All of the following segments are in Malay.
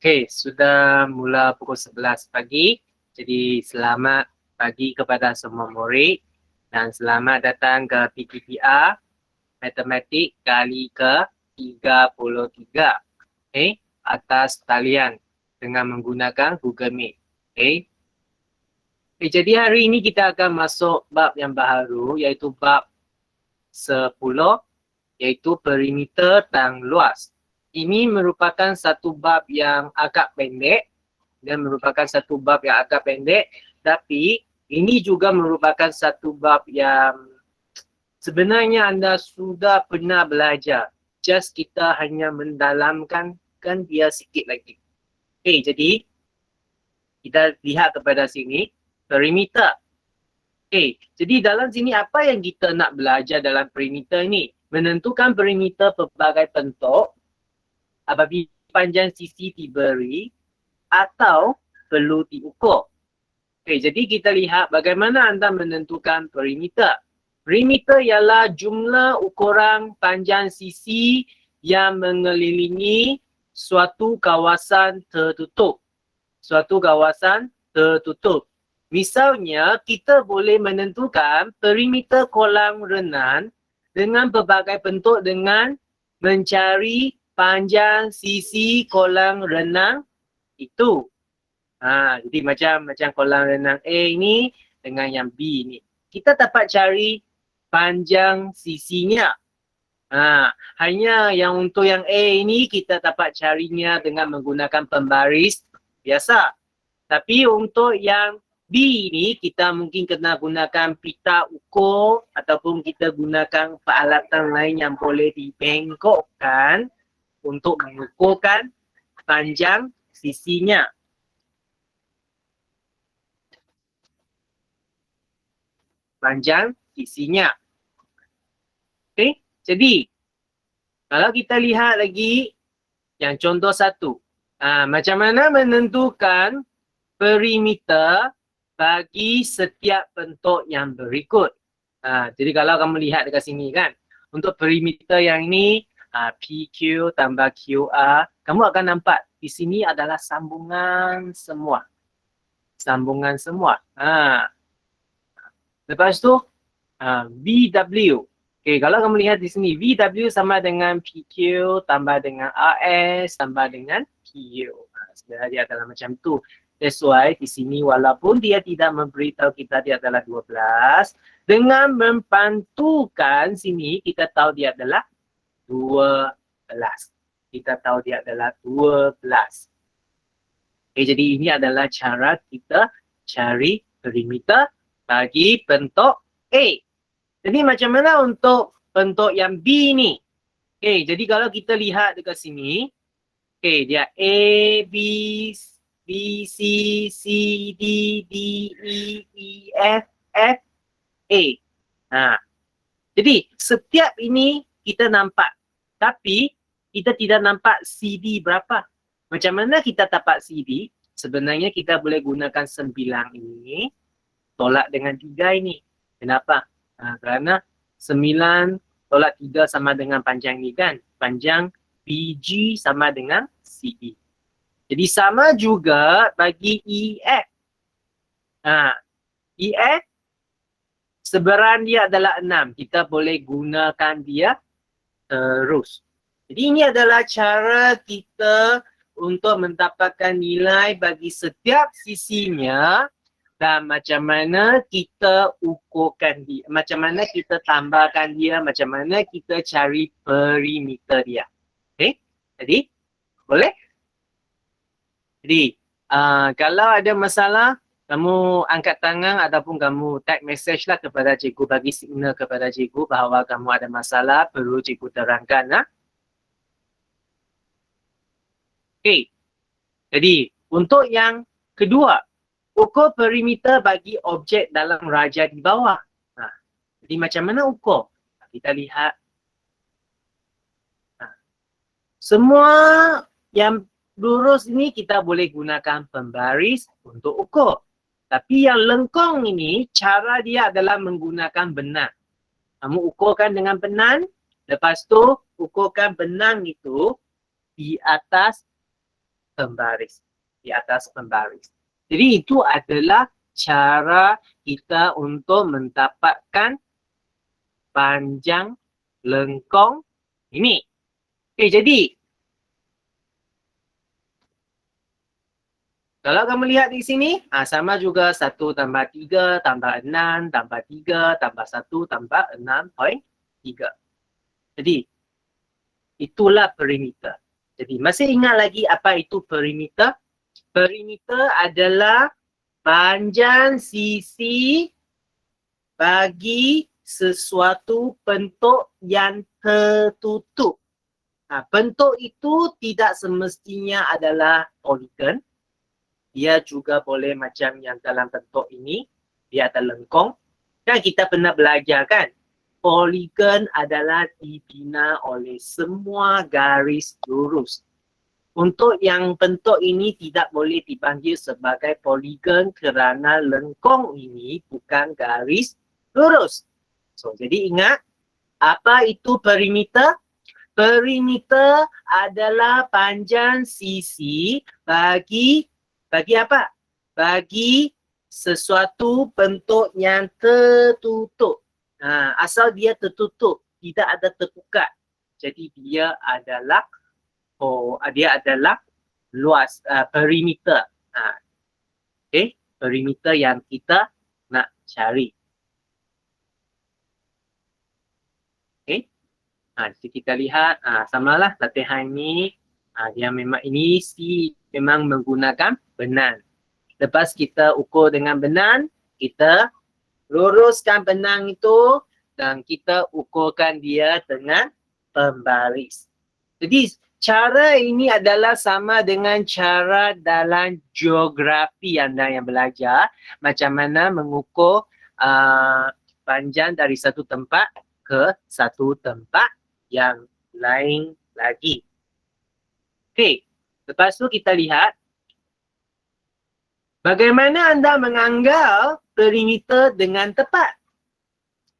Okey, sudah mula pukul 11 pagi. Jadi selamat pagi kepada semua murid dan selamat datang ke PTPR Matematik kali ke-33. Okey, atas talian dengan menggunakan Google Meet. Okey. Okay, jadi hari ini kita akan masuk bab yang baru iaitu bab 10 iaitu perimeter dan luas. Ini merupakan satu bab yang agak pendek dan merupakan satu bab yang agak pendek, tapi ini juga merupakan satu bab yang sebenarnya anda sudah pernah belajar. Just kita hanya mendalamkan dia sikit lagi. Okay, jadi kita lihat kepada sini perimeter. Okay, jadi dalam sini apa yang kita nak belajar dalam perimeter ini? Menentukan perimeter pelbagai bentuk apabila panjang sisi diberi atau perlu diukur. Okay, jadi kita lihat bagaimana anda menentukan perimeter. Perimeter ialah jumlah ukuran panjang sisi yang mengelilingi suatu kawasan tertutup. Suatu kawasan tertutup. Misalnya, kita boleh menentukan perimeter kolam renang dengan berbagai bentuk dengan mencari panjang sisi kolam renang itu. Jadi macam kolam renang A ini dengan yang B ni. Kita dapat cari panjang sisinya. Hanya yang untuk yang A ini kita dapat carinya dengan menggunakan pembaris biasa. Tapi untuk yang B ni kita mungkin kena gunakan pita ukur ataupun kita gunakan peralatan lain yang boleh dibengkokkan untuk mengukurkan panjang sisinya. Panjang sisinya. Okey, jadi kalau kita lihat lagi yang contoh satu. Macam mana menentukan perimeter bagi setiap bentuk yang berikut. Jadi kalau kamu lihat dekat sini kan, untuk perimeter yang ini PQ tambah QR, kamu akan nampak di sini adalah sambungan semua. Sambungan semua. Lepas tu VW. Okay, kalau kamu lihat di sini VW sama dengan PQ tambah dengan RS tambah dengan PU. Sebenarnya dia adalah macam tu. That's why di sini walaupun dia tidak memberitahu kita dia adalah 12, dengan mempantukan sini kita tahu dia adalah 12. Kita tahu dia adalah 12. Okay, jadi ini adalah cara kita cari perimeter bagi bentuk A. Jadi macam mana untuk bentuk yang B ni? Okay, jadi kalau kita lihat dekat sini, okay, dia A, B, C, C, D, D, E, F, F, A. Jadi setiap ini kita nampak, tapi kita tidak nampak CD berapa. Macam mana kita dapat CD? Sebenarnya kita boleh gunakan 9 ini tolak dengan 3 ini. Kenapa? Kerana 9 tolak 3 sama dengan panjang ni kan. Panjang PG sama dengan CD. Jadi sama juga bagi EF. EF seberan dia adalah 6. Kita boleh gunakan dia terus. Jadi ini adalah cara kita untuk mendapatkan nilai bagi setiap sisinya. Dan macam mana kita ukurkan dia, macam mana kita tambahkan dia, macam mana kita cari perimeter dia. Okay, jadi boleh? Jadi kalau ada masalah, kamu angkat tangan ataupun kamu tag message lah kepada cikgu, bagi signal kepada cikgu bahawa kamu ada masalah, perlu cikgu terangkan. Okay, jadi untuk yang kedua, ukur perimeter bagi objek dalam raja di bawah. Jadi macam mana ukur? Kita lihat. Semua yang lurus ini kita boleh gunakan pembaris untuk ukur. Tapi yang lengkung ini, cara dia adalah menggunakan benang. Kamu ukurkan dengan benang, lepas tu ukurkan benang itu di atas pembaris. Di atas pembaris. Jadi itu adalah cara kita untuk mendapatkan panjang lengkung ini. Jadi kalau kamu lihat di sini, sama juga 1 tambah 3 tambah 6 tambah 3 tambah 1 tambah 6.3. Jadi itulah perimeter. Jadi masih ingat lagi apa itu perimeter? Perimeter adalah panjang sisi bagi sesuatu bentuk yang tertutup. Bentuk itu tidak semestinya adalah poligon. Dia juga boleh macam yang dalam bentuk ini. Dia ada lengkung. Kan kita pernah belajar kan? Poligon adalah dibina oleh semua garis lurus. Untuk yang bentuk ini tidak boleh dipanggil sebagai poligon kerana lengkung ini bukan garis lurus. So, jadi ingat, apa itu perimeter? Perimeter adalah panjang sisi bagi apa? Bagi sesuatu bentuk yang tertutup. Asal dia tertutup, tidak ada terbuka. Jadi dia adalah luas perimeter. Okay, perimeter yang kita nak cari. Okay. Jadi kita lihat samalah latihan ini. Dia memang ini memang menggunakan benang. Lepas kita ukur dengan benang, kita luruskan benang itu dan kita ukurkan dia dengan pembaris. Jadi cara ini adalah sama dengan cara dalam geografi anda yang belajar macam mana mengukur panjang dari satu tempat ke satu tempat yang lain lagi. Okey, lepas tu kita lihat bagaimana anda menanggal perimeter dengan tepat.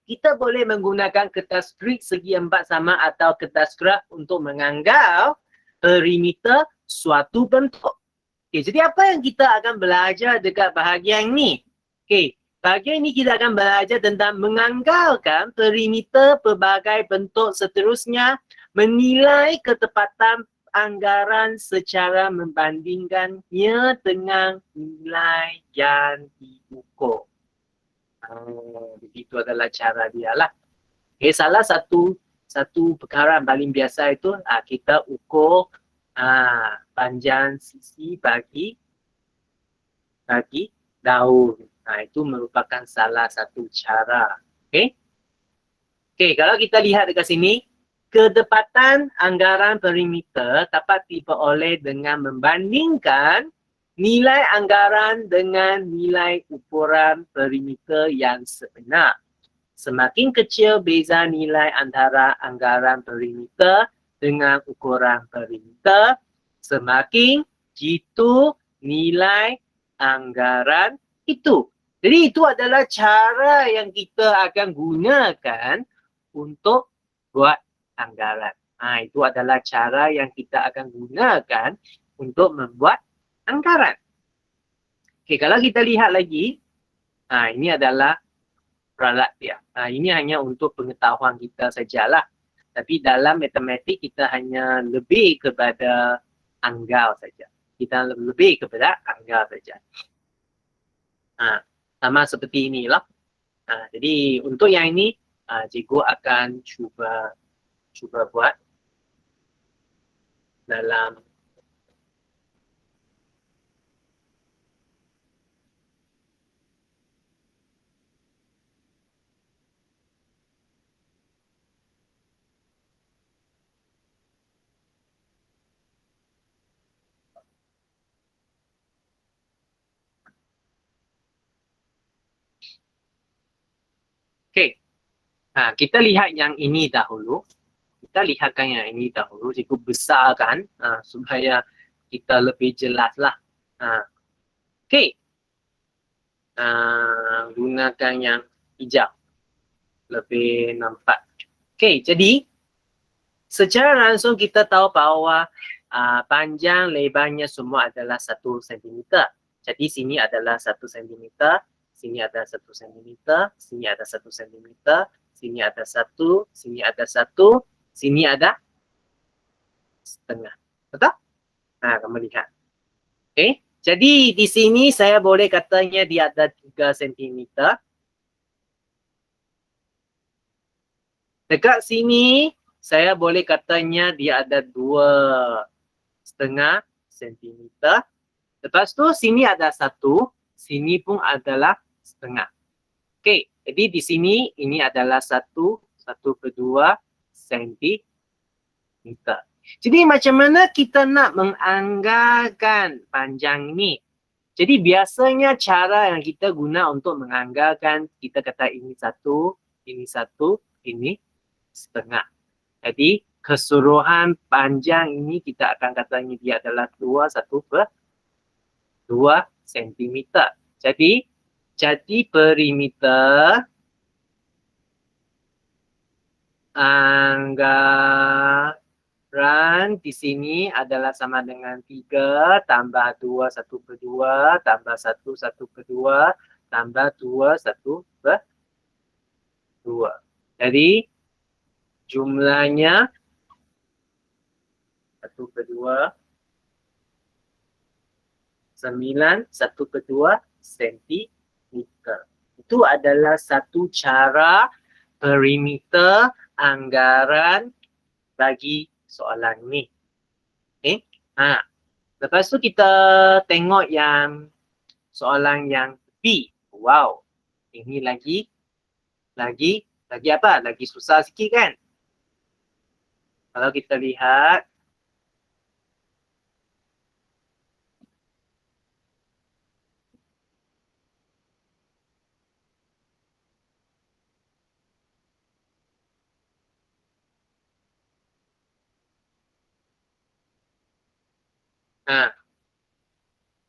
Kita boleh menggunakan kertas grid segi 4 sama atau kertas graf untuk menanggal perimeter suatu bentuk. Okey, jadi apa yang kita akan belajar dekat bahagian ini? Okey, bahagian ini kita akan belajar tentang menganggalkan perimeter pelbagai bentuk seterusnya, menilai ketepatan anggaran secara membandingkannya dengan nilai yang diukur. Begitu adalah cara dia lah. Okay, salah satu perkara yang paling biasa itu kita ukur panjang sisi bagi daun. Itu merupakan salah satu cara. Okay, kalau kita lihat dekat sini, kedepatan anggaran perimeter dapat diperoleh dengan membandingkan nilai anggaran dengan nilai ukuran perimeter yang sebenar. Semakin kecil beza nilai antara anggaran perimeter dengan ukuran perimeter, semakin jitu nilai anggaran itu. Jadi itu adalah cara yang kita akan gunakan untuk buat anggaran. Itu adalah cara yang kita akan gunakan untuk membuat anggaran. Okay, kalau kita lihat lagi, ini adalah peralat dia. Ini hanya untuk pengetahuan kita sajalah. Tapi dalam matematik kita hanya lebih kepada anggal saja. Kita lebih kepada anggal saja. Sama seperti inilah. Jadi untuk yang ini, cikgu akan cuba buat dalam okey. Kita lihat yang ini dahulu. Kita lihatkan yang ini dahulu. Cikgu besarkan supaya kita lebih jelaslah. Okey. Gunakan yang hijau. Lebih nampak. Okey, jadi secara langsung kita tahu bahawa panjang lebarnya semua adalah 1 cm. Jadi sini adalah 1 cm, sini ada 1 cm, sini ada 1 cm, sini ada 1, sini ada 1, sini ada setengah. Betul? Nah, kamu lihat. Okey. Jadi di sini saya boleh katanya dia ada 3 cm. Dekat sini saya boleh katanya dia ada 2,5 cm. Lepas tu sini ada 1, sini pun adalah setengah. Okey, jadi di sini ini adalah 1,2 cm. Jadi macam mana kita nak menganggarkan panjang ini? Jadi biasanya cara yang kita guna untuk menganggarkan, kita kata ini 1, ini setengah. Jadi keseluruhan panjang ini kita akan katanya dia adalah 2,1/2 cm. Jadi perimeter anggaran di sini adalah sama dengan 3 tambah 2,1/2 tambah 1,1/2 tambah 2,1/2. Jadi jumlahnya 1/2 9,1/2 cm. Itu adalah satu cara perimeter anggaran bagi soalan ini. Okay? Lepas tu kita tengok yang soalan yang B. Wow. Ini lagi apa? Lagi susah sikit kan? Kalau kita lihat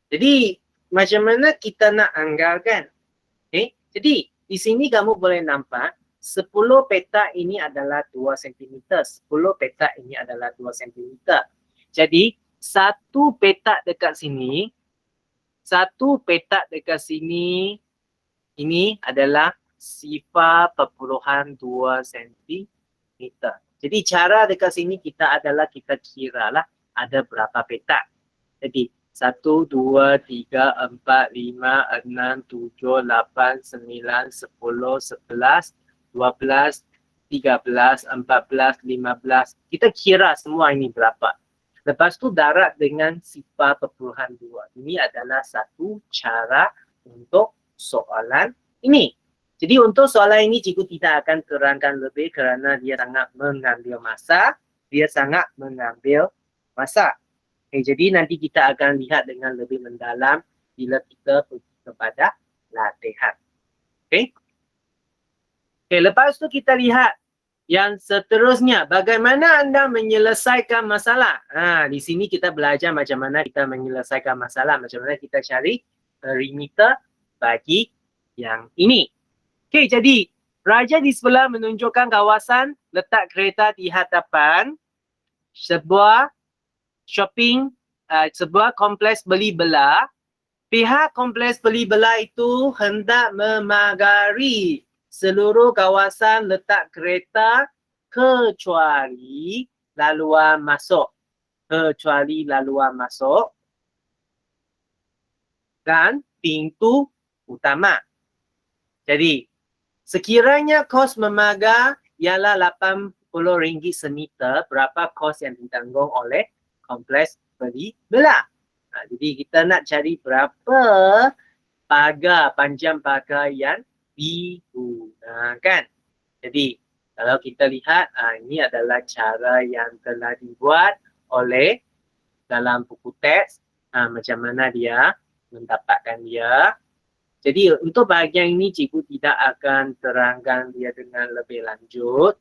jadi macam mana kita nak anggarkan? Okay? Jadi di sini kamu boleh nampak 10 petak ini adalah 2 cm. 10 petak ini adalah 2 cm. Jadi satu petak dekat sini, ini adalah 0,2 cm. Jadi cara dekat sini kita kira lah ada berapa petak. Jadi 1, 2, 3, 4, 5, 6, 7, 8, 9, 10, 11, 12, 13, 14, 15. Kita kira semua ini berapa. Lepas tu darat dengan 0,2. Ini adalah satu cara untuk soalan ini. Jadi untuk soalan ini cikgu tidak akan terangkan lebih kerana dia sangat mengambil masa. Okay, jadi nanti kita akan lihat dengan lebih mendalam bila kita pergi kepada latihan. Okay. Okay, lepas tu kita lihat yang seterusnya. Bagaimana anda menyelesaikan masalah? Di sini kita belajar macam mana kita menyelesaikan masalah. Macam mana kita cari perimeter bagi yang ini. Okay, jadi raja di sebelah menunjukkan kawasan letak kereta di hadapan sebuah shopping, sebuah kompleks beli belah. Pihak kompleks beli belah itu hendak memagari seluruh kawasan letak kereta kecuali laluan masuk. Dan pintu utama. Jadi sekiranya kos memagar ialah RM80 semeter, berapa kos yang ditanggung oleh kompleks beli belah? Jadi kita nak cari berapa panjang pagar yang digunakan. Jadi kalau kita lihat, ini adalah cara yang telah dibuat oleh dalam buku teks. Macam mana dia mendapatkan dia. Jadi untuk bahagian ini cikgu tidak akan terangkan dia dengan lebih lanjut.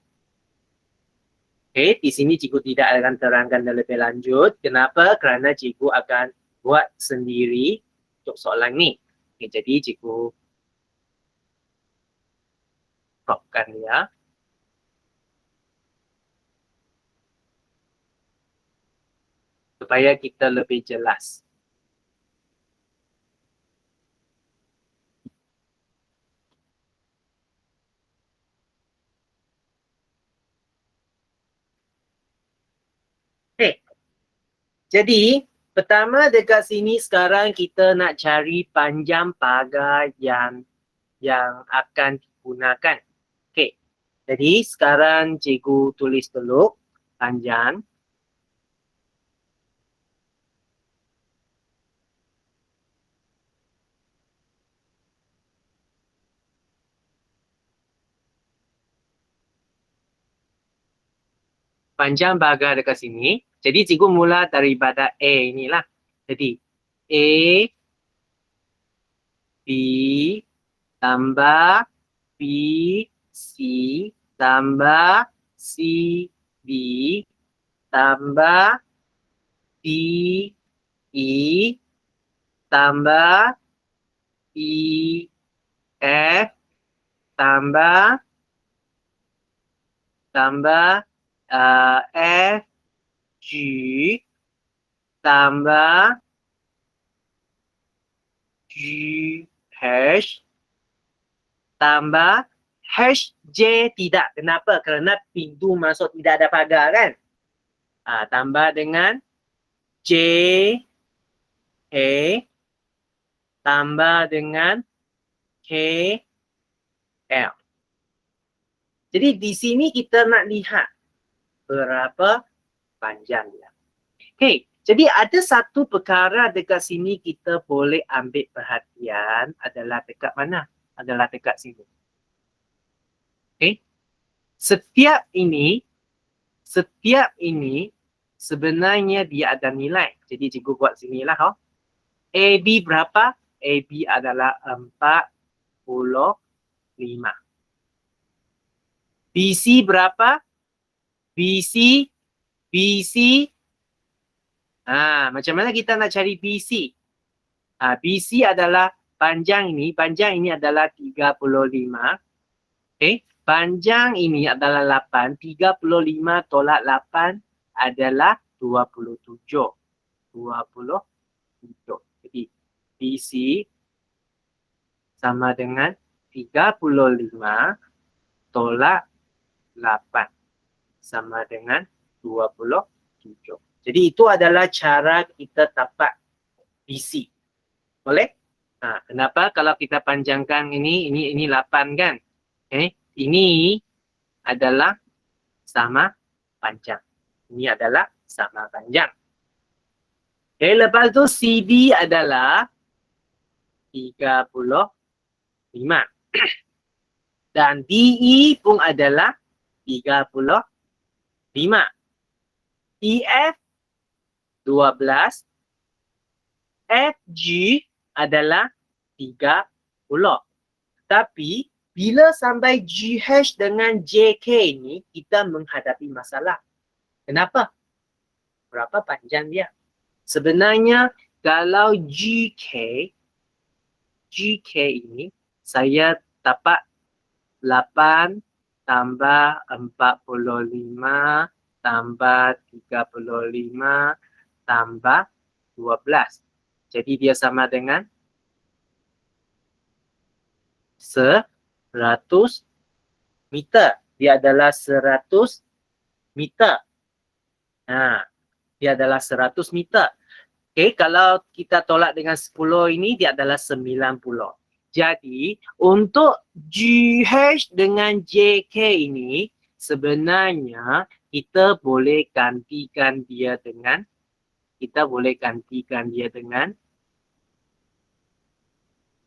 Okay, di sini cikgu tidak akan terangkan lebih lanjut. Kenapa? Kerana cikgu akan buat sendiri untuk soalan ni. Okay, jadi cikgu cropkan dia. supaya kita lebih jelas. Okay. Jadi, pertama dekat sini sekarang kita nak cari panjang pagar yang akan digunakan. Okey. Jadi, sekarang cikgu tulis dulu panjang. Panjang pagar dekat sini. Jadi, cikgu mula daripada A inilah. Jadi, A, B, tambah B, C, tambah C, B, tambah D, E, tambah E, F, tambah F, G, tambah G, H, tambah H, J tidak. Kenapa? Kerana pintu masuk tidak ada pagar kan? Tambah dengan J, K, tambah dengan K, L. Jadi di sini kita nak lihat berapa panjang dia. Okay, jadi ada satu perkara dekat sini kita boleh ambil perhatian adalah dekat mana? Adalah dekat sini. Okay, setiap ini sebenarnya dia ada nilai. Jadi cikgu buat sinilah. AB berapa? AB adalah 45. BC berapa? BC macam mana kita nak cari BC? BC adalah panjang ini adalah 35. Okay, panjang ini adalah 8. 35 tolak 8 adalah 27. Jadi BC sama dengan 35 tolak 8 sama dengan 27. Jadi itu adalah cara kita dapat BC. Boleh? Kenapa? Kalau kita panjangkan ini 8 kan? Ini adalah sama panjang. Ini adalah sama panjang. Lepas tu CD adalah 35. Dan DE pun adalah 35. EF 12. FG adalah 30. Tapi bila sampai GH dengan JK ni kita menghadapi masalah. Kenapa? Berapa panjang dia? Sebenarnya kalau GK ini saya dapat 8 tambah 45 tambah 35 tambah 12. Jadi dia sama dengan 100 meter. Dia adalah 100 meter. Dia adalah 100 meter. Okay, kalau kita tolak dengan 10 ini, dia adalah 90. Jadi, untuk GH dengan JK ini, sebenarnya kita boleh gantikan dia dengan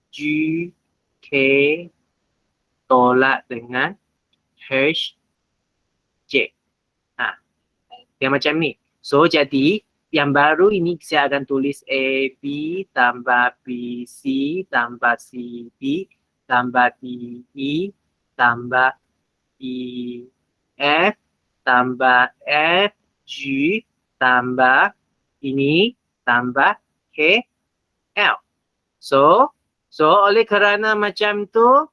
GK tolak dengan HJ. Dia macam ni. So, jadi yang baru ini saya akan tulis AB tambah BC tambah CD tambah DE tambah EF tambah FG tambah ini tambah KL. So oleh kerana macam tu,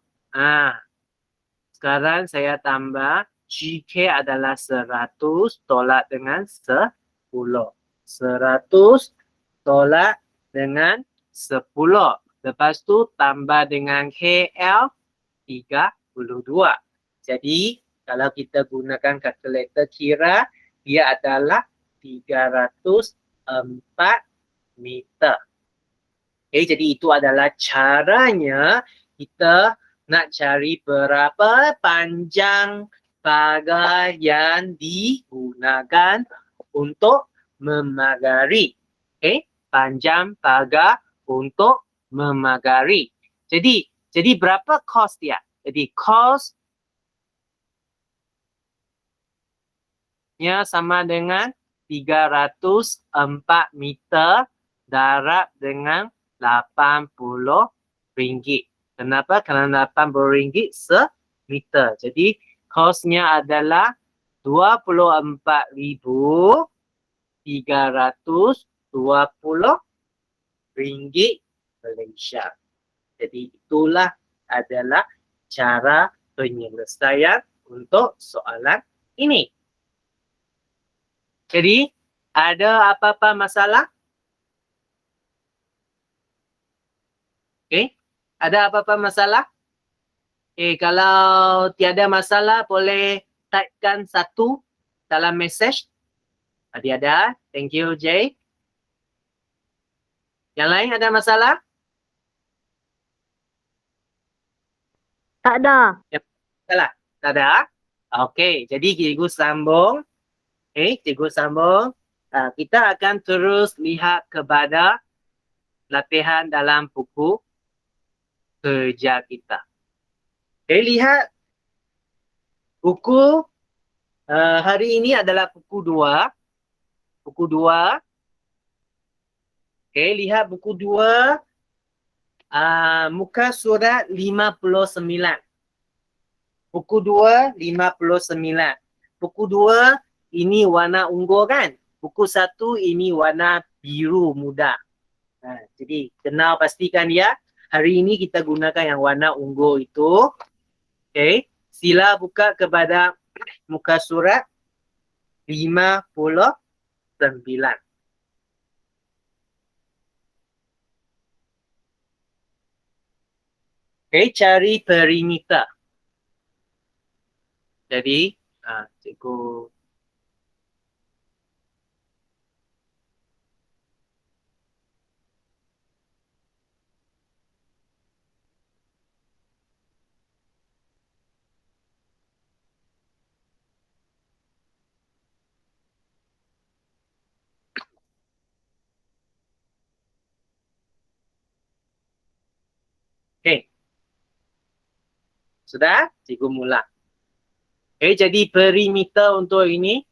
sekarang saya tambah GK adalah 100 tolak dengan 10. 100 tolak dengan 10. Lepas tu tambah dengan KL 32. Jadi kalau kita gunakan kalkulator kira, dia adalah 304 meter. Okay, jadi itu adalah caranya kita nak cari berapa panjang pagar yang digunakan untuk memagari. Okay, panjang pagar untuk memagari. Jadi berapa kos dia? Jadi kosnya sama dengan 304 meter darab dengan RM80. Kenapa? Kerana RM80 semeter. Jadi kosnya adalah RM24,320 Malaysia. Jadi itulah adalah cara penyelesaian untuk soalan ini. Jadi ada apa-apa masalah? Okay. Ada apa-apa masalah? Okay, kalau tiada masalah boleh typekan 1 dalam message. Tadi ada. Thank you, Jay. Yang lain ada masalah? Tak ada. Salah. Tak ada? Okey, jadi cikgu sambung. Okey, cikgu sambung. Kita akan terus lihat kepada latihan dalam buku kerja kita. Okey, lihat buku hari ini adalah buku 2. Buku 2. Okey, lihat buku 2. Muka surat 59. Buku 2, 59. Buku 2 ini warna ungu kan? Buku 1 ini warna biru muda. Jadi kenal pastikan ya. Hari ini kita gunakan yang warna ungu itu. Okay. Sila buka kepada muka surat 59. Okay, cari perimeter. Jadi, cikgu okay. Sudah? Cikgu mula. Okay, jadi perimeter untuk ini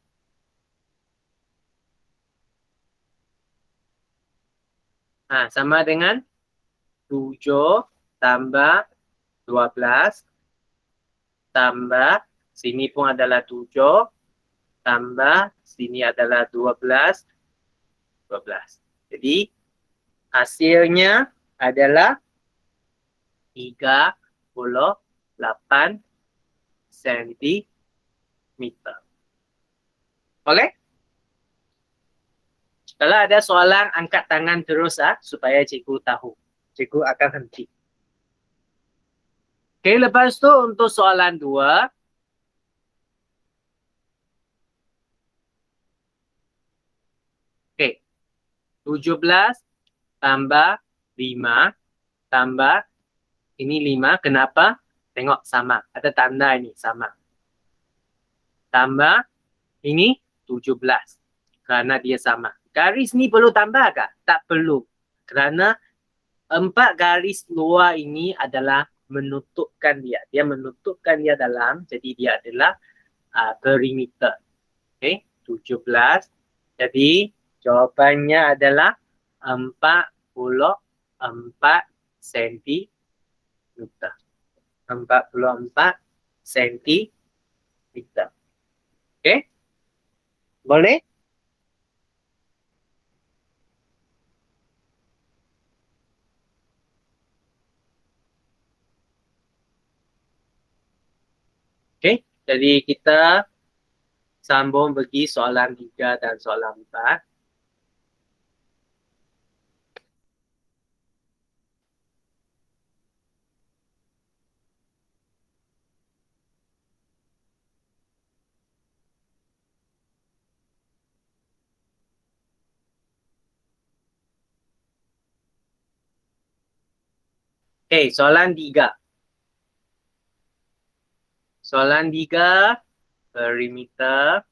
sama dengan 7 tambah 12 tambah sini pun adalah 7 tambah sini adalah 12. Jadi hasilnya adalah 38 sentimeter. Okey? Kalau ada soalan, angkat tangan terus supaya cikgu tahu. Cikgu akan henti. Okey, lepas tu untuk soalan 2. Okey. 17 tambah 5 tambah ini 5. Kenapa? Tengok sama. Ada tanda ini sama. Tambah ini 17. Kerana dia sama. Garis ni perlu tambah kah? Tak perlu. Kerana 4 garis luar ini adalah menutupkan dia. Dia menutupkan dia dalam. Jadi dia adalah perimeter. Okay. 17. Jadi jawapannya adalah 44 sentimeter. 44 sentimeter. Okay. Boleh? Okay, jadi kita sambung pergi soalan 3 dan soalan 4. Okay, soalan 3. Soalan 3, perimeter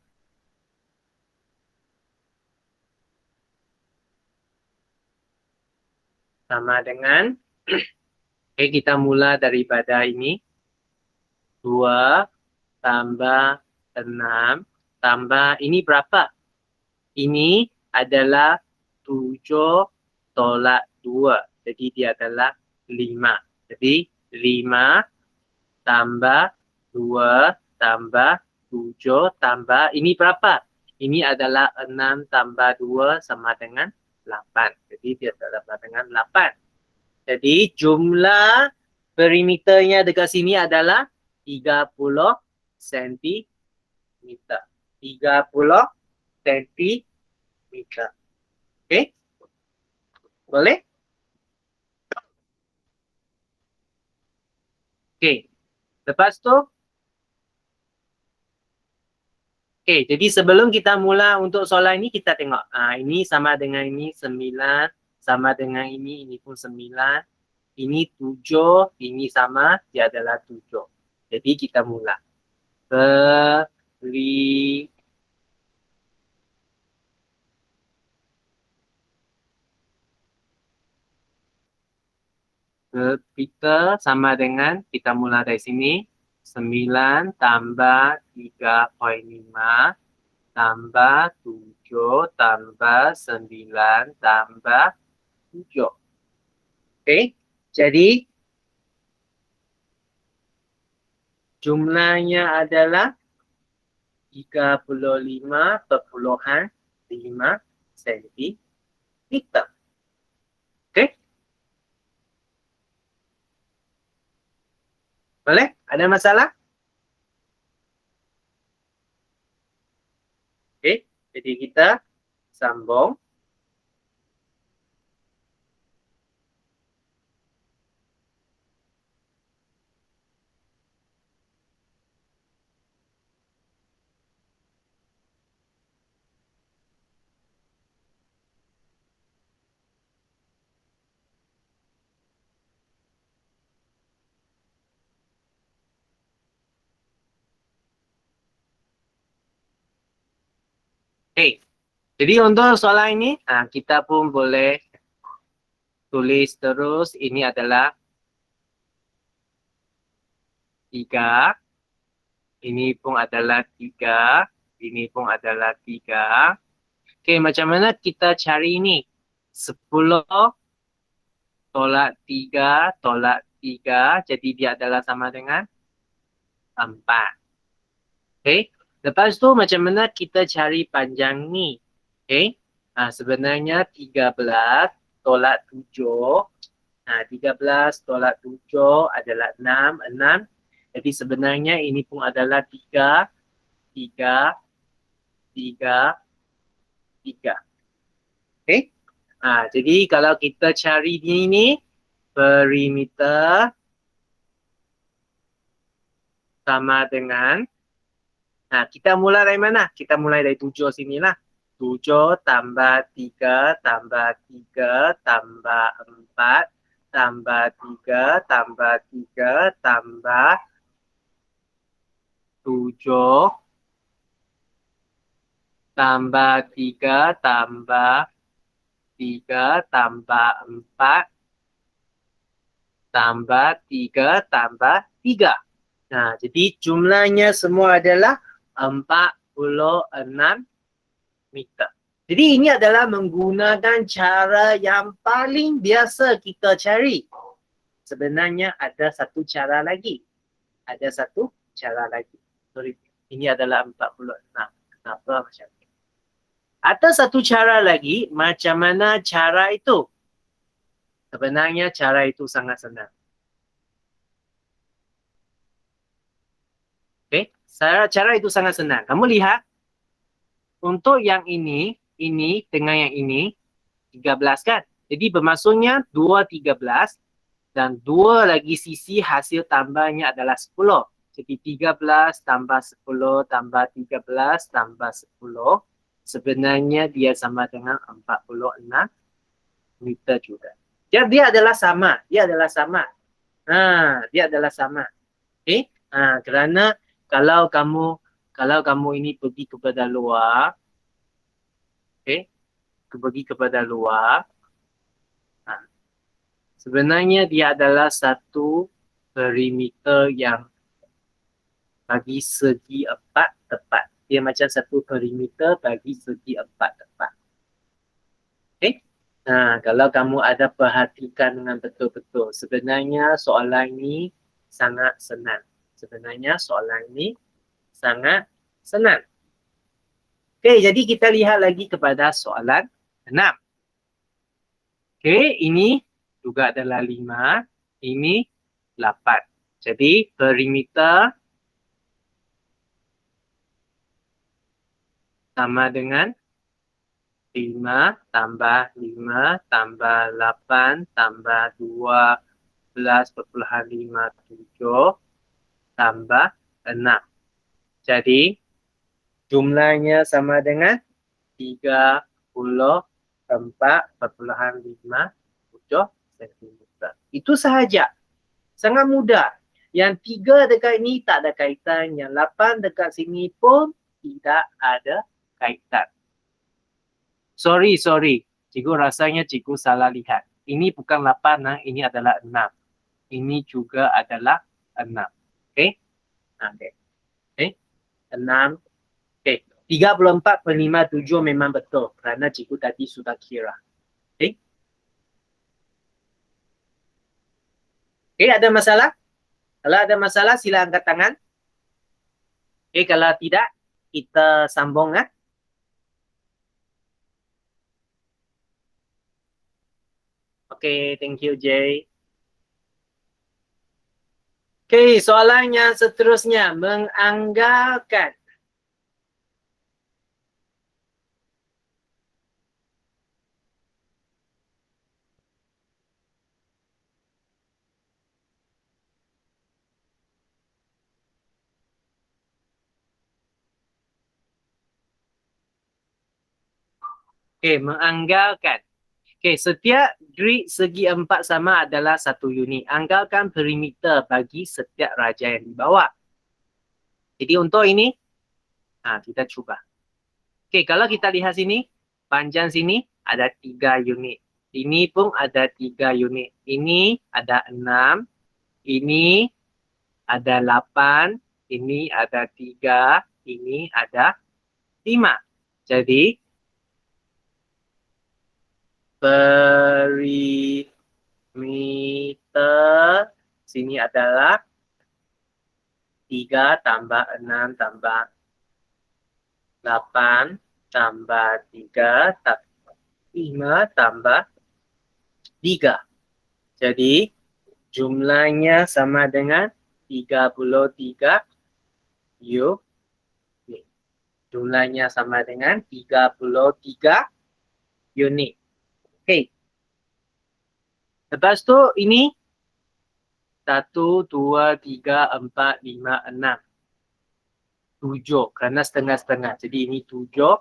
sama dengan, okay, kita mula daripada ini. 2 tambah 6 tambah, ini berapa? Ini adalah 7 tolak 2. Jadi dia adalah 5. Jadi 5 tambah 2 tambah 7 tambah, ini berapa? Ini adalah 6 tambah 2 sama dengan 8. Jadi dia sama dengan 8. Jadi jumlah perimeternya dekat sini adalah 30 cm. 30 cm. Okey? Boleh? Okey. Lepas tu, okey, jadi sebelum kita mula untuk soalan ini, kita tengok. Ini sama dengan ini 9, sama dengan ini pun 9. Ini 7, ini sama, dia adalah 7. Jadi kita mula. Kita sama dengan, kita mula dari sini, 9 tambah 3,5 tambah 7 tambah 9 tambah 7. Okey, jadi jumlahnya adalah 35,5 cm. Okey? Boleh? Ada masalah? Okey, jadi kita sambung. Okey, jadi untuk soalan ini, kita pun boleh tulis terus. Ini adalah 3. Ini pun adalah 3. Ini pun adalah 3. Okey, macam mana kita cari ini? 10 tolak 3 tolak 3. Jadi dia adalah sama dengan 4. Okey. Lepas tu macam mana kita cari panjang ni? Okey. Sebenarnya 13 tolak 7. 13 tolak 7 adalah 6. 6. Jadi sebenarnya ini pun adalah 3. 3. 3. 3. Okey. Jadi kalau kita cari ini, perimeter sama dengan, kita mula dari mana? Kita mulai dari 7 sinilah. 7 tambah 3 tambah 3 tambah 4 tambah 3 tambah 3 tambah 7 tambah 3 tambah 3 tambah 4 tambah 3 tambah 3. Jadi jumlahnya semua adalah 46 meter. Jadi ini adalah menggunakan cara yang paling biasa kita cari. Sebenarnya ada satu cara lagi. Ada satu cara lagi. Sorry, ini adalah 46. Kenapa macam ni? Ada satu cara lagi, macam mana cara itu? Sebenarnya cara itu sangat senang. Okay? Cara itu sangat senang. Kamu lihat, untuk yang ini dengan yang ini, 13 kan? Jadi bermaksudnya 2, 13 dan 2 lagi sisi hasil tambahnya adalah 10. Jadi 13 tambah 10 tambah 13 tambah 10. Sebenarnya dia sama dengan 46 meter juga. Jadi dia adalah sama. Dia adalah sama. Dia adalah sama. Okay? Kerana kalau kamu ini pergi kepada luar, okay? Pergi kepada luar, ha, sebenarnya dia adalah satu perimeter yang bagi segi 4 tepat. Dia macam satu perimeter bagi segi 4 tepat. Okay? Kalau kamu ada perhatikan dengan betul-betul, sebenarnya soalan ini sangat senang. Sebenarnya soalan ini sangat senang. Okay, jadi kita lihat lagi kepada soalan 6. Okay, ini juga adalah 5. Ini 8. Jadi perimeter sama dengan 5 tambah 5 tambah 8 tambah 12,57 tambah 6. Jadi jumlahnya sama dengan 34,57 cm. Itu sahaja. Sangat mudah. Yang 3 dekat ini tak ada kaitan. Yang 8 dekat sini pun tidak ada kaitan. Sorry. Cikgu rasanya cikgu salah lihat. Ini bukan 8, ini adalah 6. Ini juga adalah 6. Okay? Okay. 6. Okay. 34,57 memang betul. Kerana cikgu tadi sudah kira. Okay. Okay, ada masalah? Kalau ada masalah, sila angkat tangan. Okay, kalau tidak, kita sambung. Okay, thank you, Jay. Okay, soalan yang seterusnya. Menganggarkan. Okay, menganggarkan. Okay, setiap grid segi 4 sama adalah 1 unit. Anggarkan perimeter bagi setiap raja yang di bawah. Jadi untuk ini, kita cuba. Okay, kalau kita lihat sini, panjang sini ada 3 unit. Ini pun ada 3 unit. Ini ada 6. Ini ada 8. Ini ada 3. Ini ada 5. Jadi, perimeter sini adalah 3 tambah 6 tambah 8 tambah 3 tambah 5 tambah 3. Jadi jumlahnya sama dengan 33 unit. Jumlahnya sama dengan 33 unit. Okay. Lepas tu ini 1, 2, 3, 4, 5, 6. 7 kerana setengah-setengah. Jadi ini 7.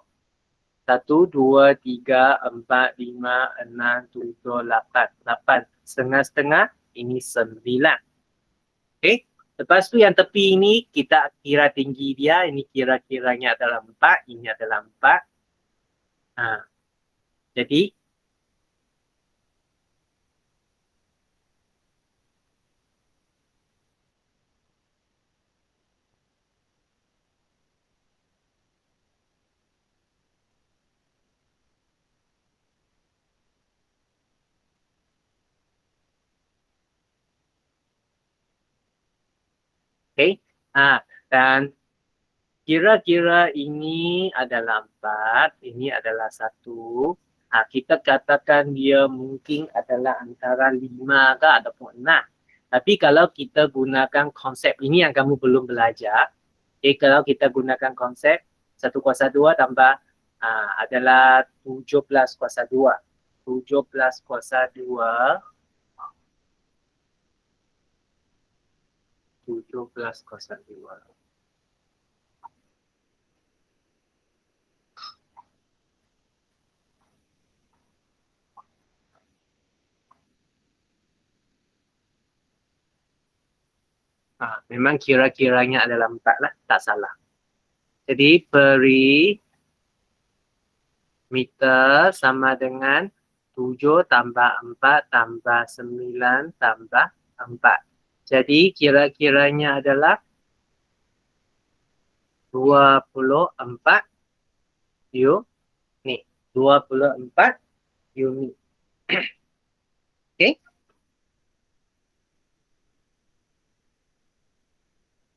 1, 2, 3, 4, 5, 6, 7, 8. 8. Setengah-setengah, ini 9. Okay. Lepas tu yang tepi ini kita kira tinggi dia. Ini kira-kiranya adalah 4. Ini adalah 4. Jadi okay. Dan kira-kira ini adalah 4. Ini adalah 1. Kita katakan dia mungkin adalah antara 5 ke ataupun 6. Tapi kalau kita gunakan konsep ini yang kamu belum belajar. Okay, kalau kita gunakan konsep 1/2 tambah adalah 17/2. 17/2. 17/2. Memang kira-kiranya adalah 4 lah, tak salah. Jadi perimeter sama dengan 7 tambah 4 tambah 9 tambah 4. Jadi kira-kiranya adalah 24 unit. 24 unit. Okey?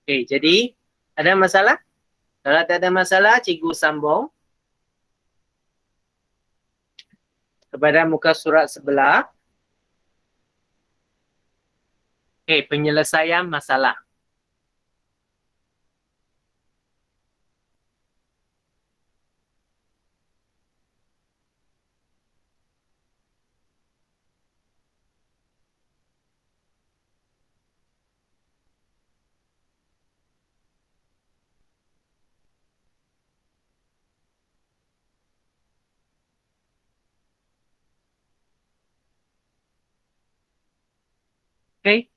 Okey, jadi ada masalah? Kalau tak ada masalah, cikgu sambung kepada muka surat sebelah. Okey, penyelesaian masalah. Okey.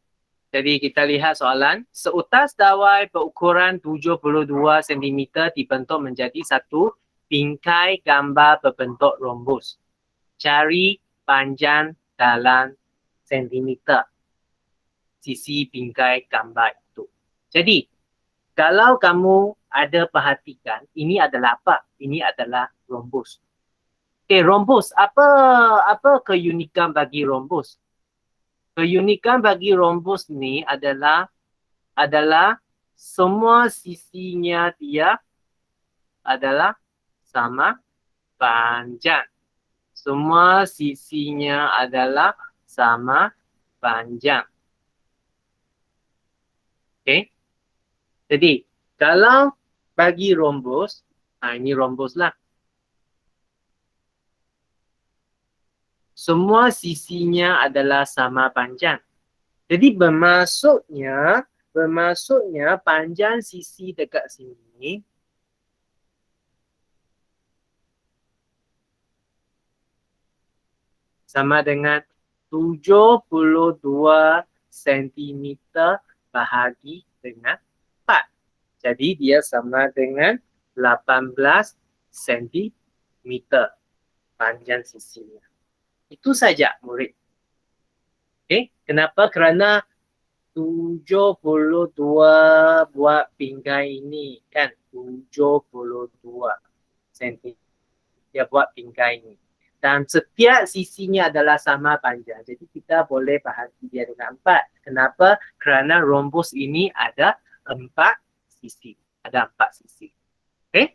Jadi kita lihat soalan. Seutas dawai berukuran 72 cm dibentuk menjadi satu bingkai gambar berbentuk rombus. Cari panjang dalam sentimeter sisi bingkai gambar itu. Jadi, kalau kamu ada perhatikan, ini adalah apa? Ini adalah rombus. Okey, rombus. Apa keunikan bagi rombus? Keunikan bagi rombus ni adalah semua sisinya dia adalah sama panjang. Semua sisinya adalah sama panjang. Okey. Jadi, kalau bagi rombus, ini rombus lah. Semua sisinya adalah sama panjang. Jadi bermaksudnya panjang sisi dekat sini sama dengan 72 cm bahagi dengan 4. Jadi dia sama dengan 18 cm panjang sisinya. Itu saja murid. Okey, kenapa? Kerana 72 buat bingkai ini kan, 72 cm dia buat bingkai ini. Dan setiap sisinya adalah sama panjang. Jadi kita boleh bahagi dia dengan 4. Kenapa? Kerana rombus ini ada 4 sisi. Ada 4 sisi. Okey?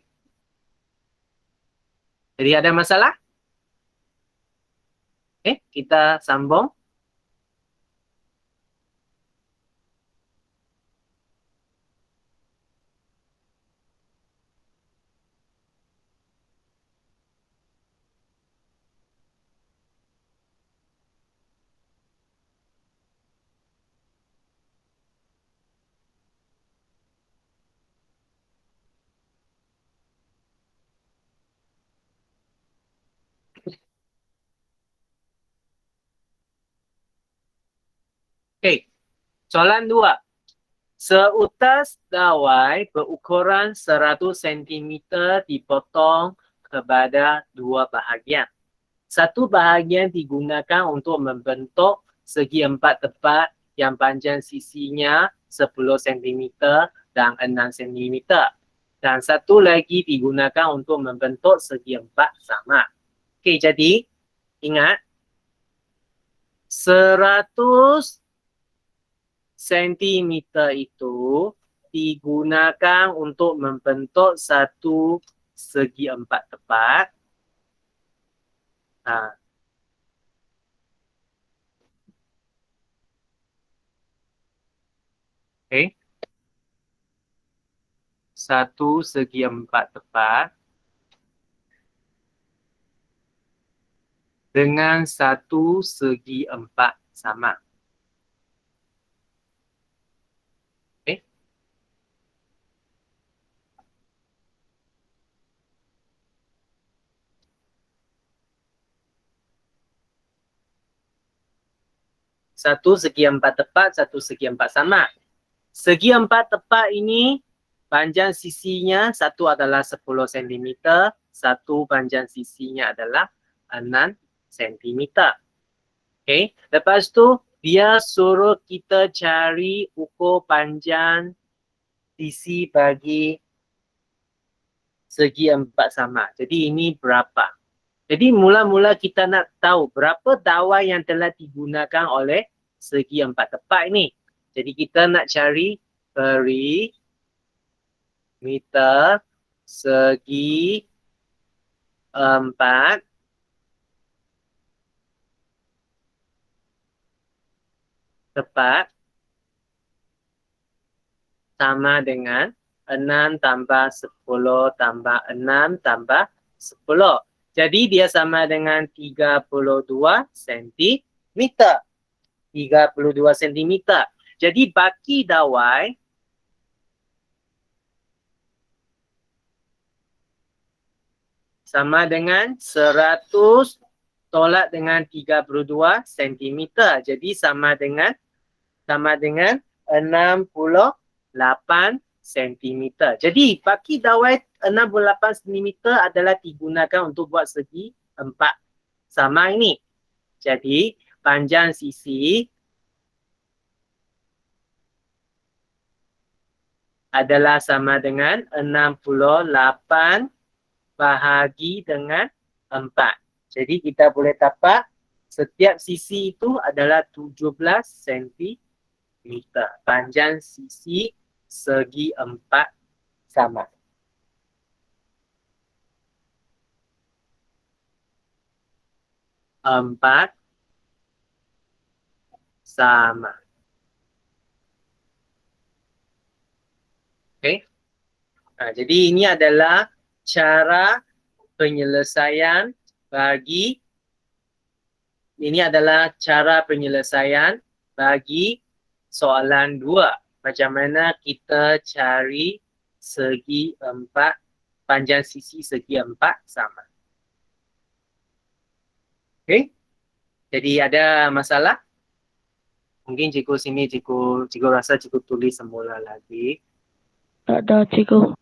Jadi ada masalah? Okey, kita sambung. Okey, soalan 2. Seutas dawai berukuran 100 cm dipotong kepada 2 bahagian. Satu bahagian digunakan untuk membentuk segi 4 tepat yang panjang sisinya 10 cm dan 6 cm. Dan satu lagi digunakan untuk membentuk segi 4 sama. Okey, jadi ingat 100 sentimeter itu digunakan untuk membentuk satu segi 4 tepat. Okay. Satu segi 4 tepat dengan satu segi 4 sama. Okay. Satu segi 4 tepat, satu segi 4 sama. Segi 4 tepat ini panjang sisinya satu adalah 10 cm, satu panjang sisinya adalah 6 cm. Okay. Lepas tu dia suruh kita cari ukur panjang sisi bagi segi 4 sama. Jadi ini berapa? Jadi mula-mula kita nak tahu berapa dawai yang telah digunakan oleh segi 4 tepat ini. Jadi kita nak cari perimeter segi 4 tepat sama dengan 6 tambah 10 tambah 6 tambah 10. Jadi dia sama dengan 32 cm. 32 cm. Jadi baki dawai sama dengan 100 tolak dengan 32 cm. Jadi sama dengan 68 cm. Jadi baki dawai 68 cm adalah digunakan untuk buat segi 4 sama ini. Jadi panjang sisi adalah sama dengan 68 bahagi dengan 4. Jadi kita boleh dapat setiap sisi itu adalah 17 cm. Panjang sisi segi 4 sama. Empat sama. Okay. Jadi ini adalah cara penyelesaian bagi soalan 2. Macam mana kita cari segi 4, panjang sisi segi 4 sama. Okay. Jadi ada masalah? Mungkin cikgu sini, cikgu rasa cikgu tulis semula lagi. Tak ada, cikgu.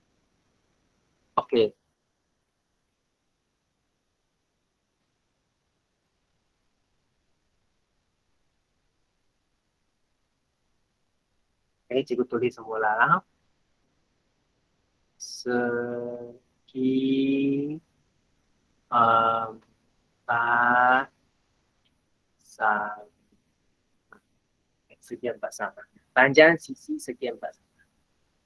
Okay. Okay, cikgu tulis semula. Segi 4 sama. Segi 4 sama. Panjang sisi segi 4 sama.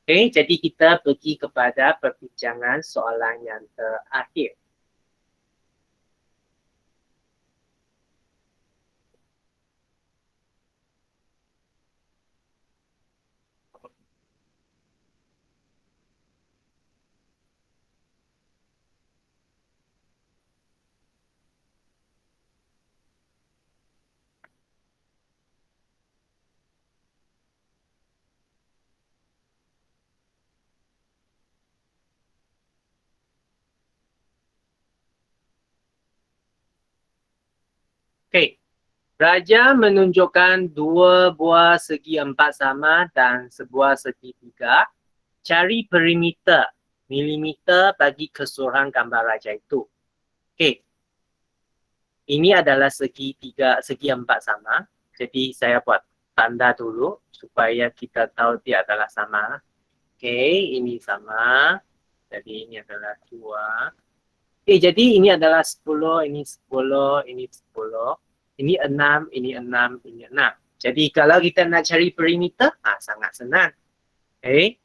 Okay, jadi kita pergi kepada perbincangan soalan yang terakhir. Okay. Raja menunjukkan dua buah segi 4 sama dan sebuah segi 3. Cari perimeter milimeter bagi keseluruhan gambar raja itu. Okay. Ini adalah segi 4 sama. Jadi saya buat tanda dulu supaya kita tahu dia adalah sama. Okay, ini sama. Jadi ini adalah 2. Okay, jadi ini adalah 10, ini 10, ini 10. Ini 6, ini 6, ini 6. Jadi kalau kita nak cari perimeter, sangat senang. Okay.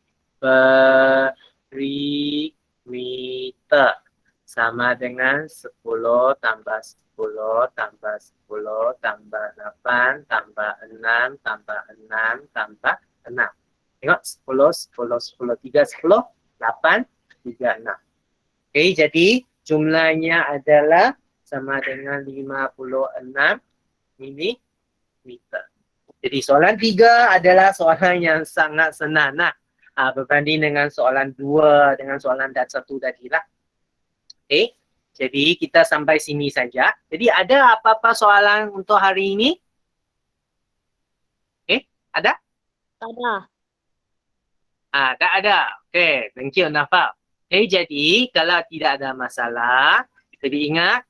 Perimeter sama dengan 10 tambah 10 tambah 10 tambah 8 tambah 6 tambah 6 tambah 6. Tengok 10, 10, 10, 3, 10, 8, 3, 6. Okay, jadi jumlahnya adalah sama dengan 56 milimeter. Jadi soalan 3 adalah soalan yang sangat senang berbanding dengan soalan 2 dengan soalan 1 tadi lah. Okay, jadi kita sampai sini saja. Jadi ada apa-apa soalan untuk hari ini? Okay, ada? Tak ada. Tak ada. Okay, thank you Nafal. Jadi kalau tidak ada masalah, jadi ingat,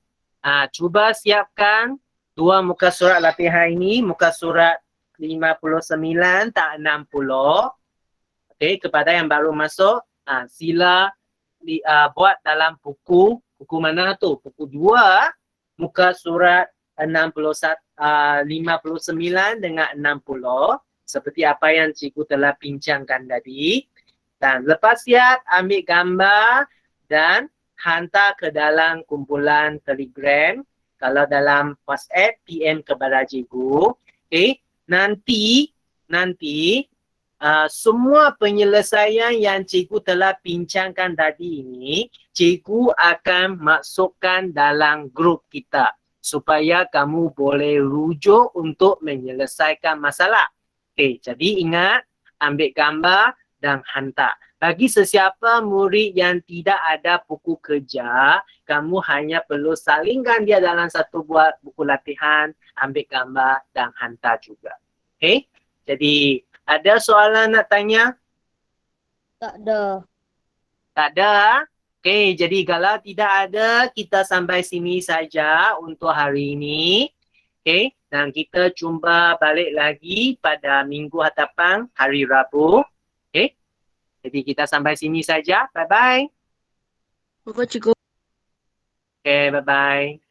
cuba siapkan 2 muka surat latihan ini, muka surat 59 tak 60. Okay, kepada yang baru masuk, sila buat dalam buku mana tu? Buku 2, muka surat 59 dengan 60. Seperti apa yang cikgu telah bincangkan tadi. Dan lepas siap, ambil gambar dan hantar ke dalam kumpulan Telegram. Kalau dalam WhatsApp, PM kepada cikgu. Okay. Nanti semua penyelesaian yang cikgu telah bincangkan tadi ini, cikgu akan masukkan dalam grup kita supaya kamu boleh rujuk untuk menyelesaikan masalah. Okay, jadi ingat, ambil gambar dan hantar. Bagi sesiapa murid yang tidak ada buku kerja, kamu hanya perlu salingkan dia dalam satu buah buku latihan, ambil gambar dan hantar juga. Okay, jadi ada soalan nak tanya? Tak ada. Tak ada? Okay, jadi kalau tidak ada, kita sampai sini saja untuk hari ini. Okay, dan kita jumpa balik lagi pada minggu hadapan, hari Rabu. Okay, jadi kita sampai sini saja. Bye-bye. Terima kasih, cikgu. Okay, bye-bye.